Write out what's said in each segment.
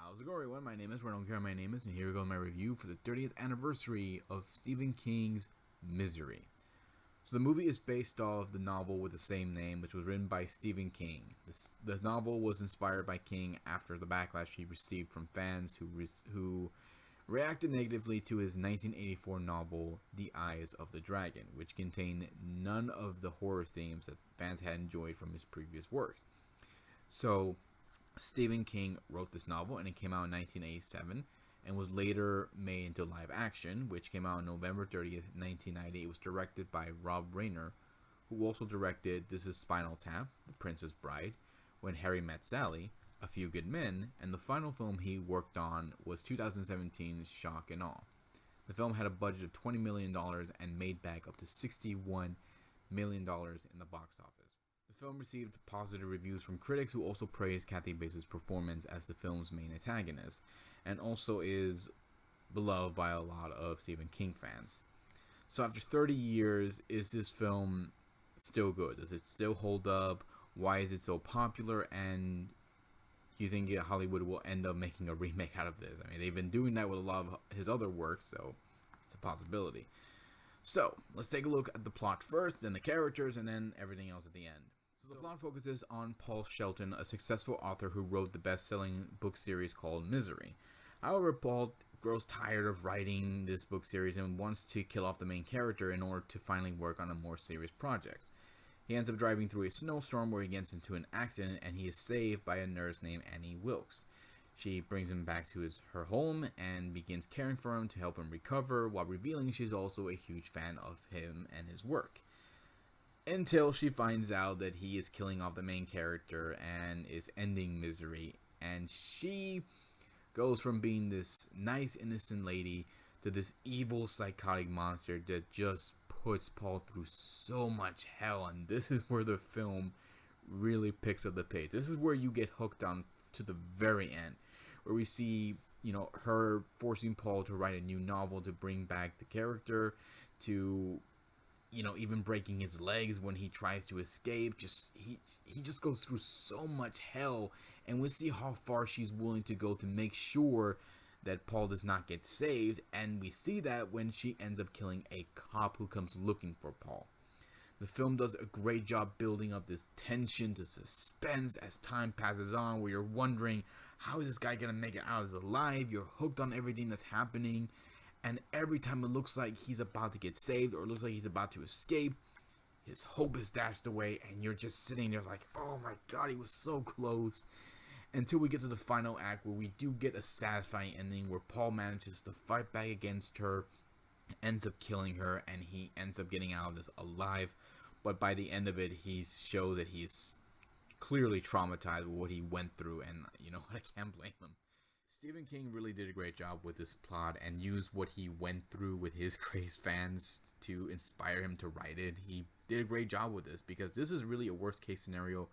How's it going, everyone? My name is Ron. My name is, and here we go with my review for the 30th anniversary of Stephen King's Misery. So the movie is based off the novel with the same name, which was written by Stephen King. The novel was inspired by King after the backlash he received from fans who reacted negatively to his 1984 novel, The Eyes of the Dragon, which contained none of the horror themes that fans had enjoyed from his previous works. So Stephen King wrote this novel, and it came out in 1987 and was later made into live action, which came out on November 30th, 1990. It was directed by Rob Reiner, who also directed This Is Spinal Tap, The Princess Bride, When Harry Met Sally, A Few Good Men, and the final film he worked on was 2017's Shock and Awe. The film had a budget of $20 million and made back up to $61 million in the box office. The film received positive reviews from critics who also praised Kathy Bates' performance as the film's main antagonist, and also is beloved by a lot of Stephen King fans. So after 30 years, is this film still good? Does it still hold up? Why is it so popular? And do you think Hollywood will end up making a remake out of this? I mean, they've been doing that with a lot of his other works, so it's a possibility. So let's take a look at the plot first, then the characters, and then everything else at the end. So the plot focuses on Paul Shelton, a successful author who wrote the best-selling book series called Misery. However, Paul grows tired of writing this book series and wants to kill off the main character in order to finally work on a more serious project. He ends up driving through a snowstorm where he gets into an accident, and he is saved by a nurse named Annie Wilkes. She brings him back to her home and begins caring for him to help him recover, while revealing she's also a huge fan of him and his work. Until she finds out that he is killing off the main character and is ending Misery, and she goes from being this nice innocent lady to this evil psychotic monster that just puts Paul through so much hell. And this is where the film really picks up the pace. This is where you get hooked on to the very end, where we see her forcing Paul to write a new novel to bring back the character, to even breaking his legs when he tries to escape. He just goes through so much hell, and we see how far she's willing to go to make sure that Paul does not get saved, and we see that when she ends up killing a cop who comes looking for Paul. The film does a great job building up this tension to suspense as time passes on, where you're wondering, how is this guy gonna make it out alive? You're hooked on everything that's happening. And every time it looks like he's about to get saved or it looks like he's about to escape, his hope is dashed away, and you're just sitting there like, oh my god, he was so close. Until we get to the final act, where we do get a satisfying ending where Paul manages to fight back against her, ends up killing her, and he ends up getting out of this alive. But by the end of it, he shows that he's clearly traumatized with what he went through, and I can't blame him. Stephen King really did a great job with this plot and used what he went through with his crazed fans to inspire him to write it. He did a great job with this, because this is really a worst case scenario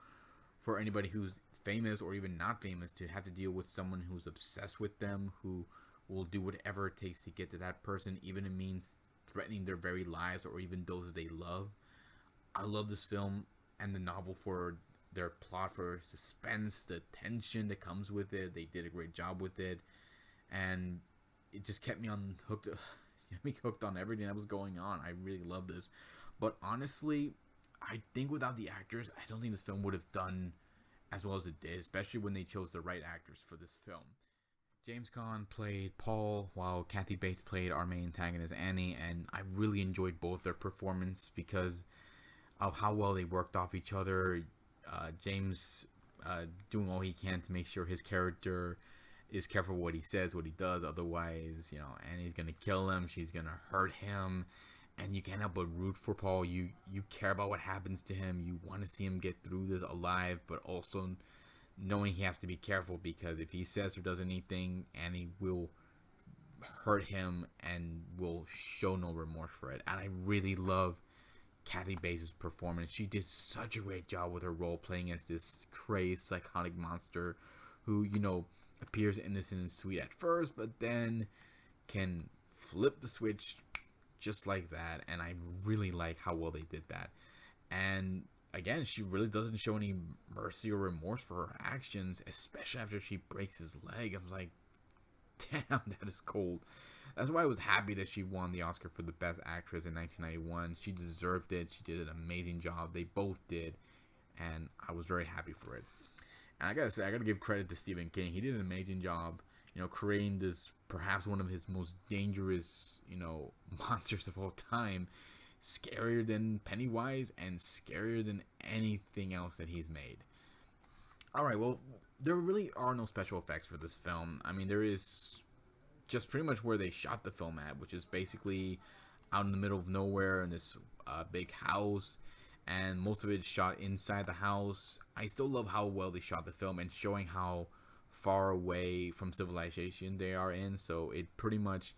for anybody who's famous or even not famous, to have to deal with someone who's obsessed with them, who will do whatever it takes to get to that person, even if it means threatening their very lives or even those they love. I love this film and the novel for their plot, for suspense, the tension that comes with it. They did a great job with it, and it just kept me hooked on everything that was going on. I really love this, but honestly, I think without the actors, I don't think this film would have done as well as it did, especially when they chose the right actors for this film. James Caan played Paul, while Kathy Bates played our main antagonist Annie, and I really enjoyed both their performance because of how well they worked off each other. James doing all he can to make sure his character is careful what he says, what he does. Otherwise, Annie's gonna kill him. She's gonna hurt him, and you can't help but root for Paul. You care about what happens to him. You want to see him get through this alive, but also knowing he has to be careful, because if he says or does anything, Annie will hurt him and will show no remorse for it. And I really love Kathy Bates' performance. She did such a great job with her role, playing as this crazed psychotic monster who, appears innocent and sweet at first, but then can flip the switch just like that. And I really like how well they did that. And again, she really doesn't show any mercy or remorse for her actions, especially after she breaks his leg. I was like, damn, that is cold. That's why I was happy that she won the Oscar for the Best Actress in 1991. She deserved it. She did an amazing job. They both did, and I was very happy for it. And I gotta say, I gotta give credit to Stephen King. He did an amazing job, creating this perhaps one of his most dangerous, monsters of all time. Scarier than Pennywise and scarier than anything else that he's made. Alright, well, there really are no special effects for this film. I mean, there is just pretty much where they shot the film at, which is basically out in the middle of nowhere in this big house, and most of it is shot inside the house. I still love how well they shot the film and showing how far away from civilization they are in, so it pretty much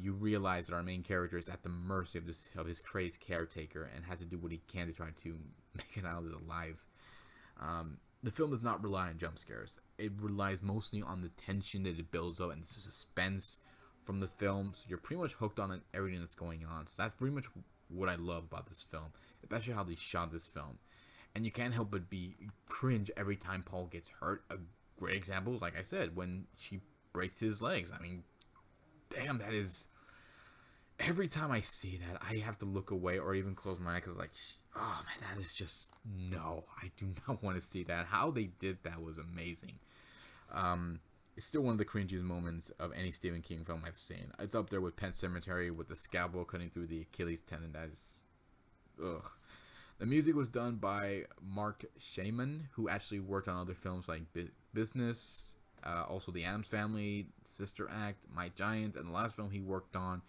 you realize that our main character is at the mercy of his crazed caretaker and has to do what he can to try to make it out of this alive. The film does not rely on jump scares. It relies mostly on the tension that it builds up and the suspense from the film. So you're pretty much hooked on everything that's going on. So that's pretty much what I love about this film, especially how they shot this film. And you can't help but be cringe every time Paul gets hurt. A great example is, like I said, when she breaks his legs. I mean, damn, that is... Every time I see that, I have to look away or even close my eyes because, like, oh man, that is just... No, I do not want to see that. How they did that was amazing. It's still one of the cringiest moments of any Stephen King film I've seen. It's up there with Pet Sematary with the scalpel cutting through the Achilles tendon. That is... Ugh. The music was done by Mark Shaman, who actually worked on other films like Business, also The Addams Family, Sister Act, My Giant, and the last film he worked on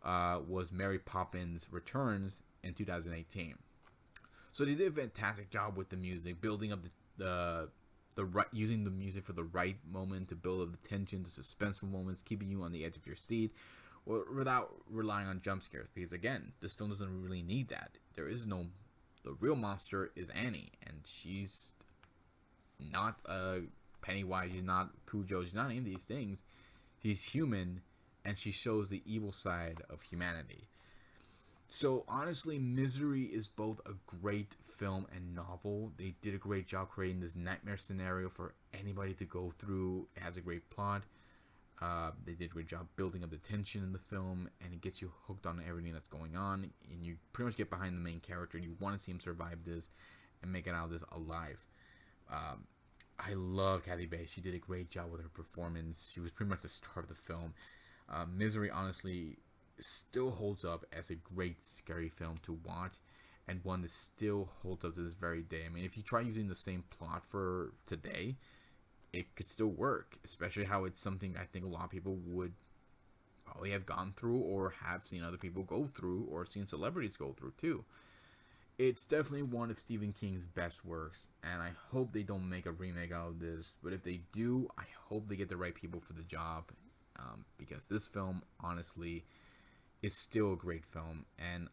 was Mary Poppins Returns in 2018. So they did a fantastic job with the music, building up the right, using the music for the right moment to build up the tension, the suspenseful moments, keeping you on the edge of your seat, without relying on jump scares. Because again, this film doesn't really need that. There is no... The real monster is Annie, and she's not Pennywise, she's not Cujo, she's not any of these things. She's human, and she shows the evil side of humanity. So honestly, Misery is both a great film and novel. They did a great job creating this nightmare scenario for anybody to go through. It has a great plot. They did a great job building up the tension in the film, and it gets you hooked on everything that's going on, and you pretty much get behind the main character. You want to see him survive this and make it out of this alive. I love Kathy Bates. She did a great job with her performance. She was pretty much the star of the film. Misery honestly still holds up as a great scary film to watch, and one that still holds up to this very day. I mean, if you try using the same plot for today, it could still work, especially how it's something I think a lot of people would probably have gone through or have seen other people go through or seen celebrities go through too. It's definitely one of Stephen King's best works, and I hope they don't make a remake out of this, but if they do, I hope they get the right people for the job, because this film honestly is still a great film, and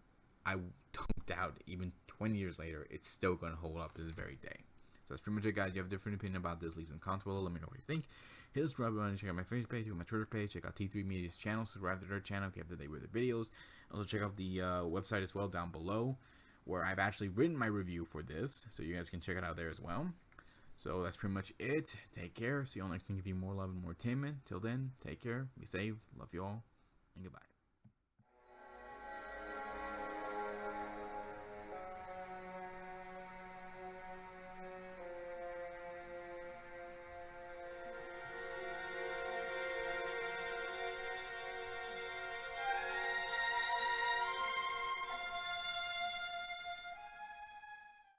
I don't doubt even 20 years later it's still going to hold up to this very day. So that's pretty much it, guys. If you have a different opinion about this, leave some comments below. Let me know what you think. Hit the subscribe button. Check out my Facebook page, my Twitter page. Check out T3 Media's channel. Subscribe to their channel if you have the day with the videos. Also check out the website as well down below, where I've actually written my review for this, so you guys can check it out there as well. So that's pretty much it. Take care. See you all next time. Give you more love and more entertainment. Till then, take care. Be safe. Love you all. And goodbye.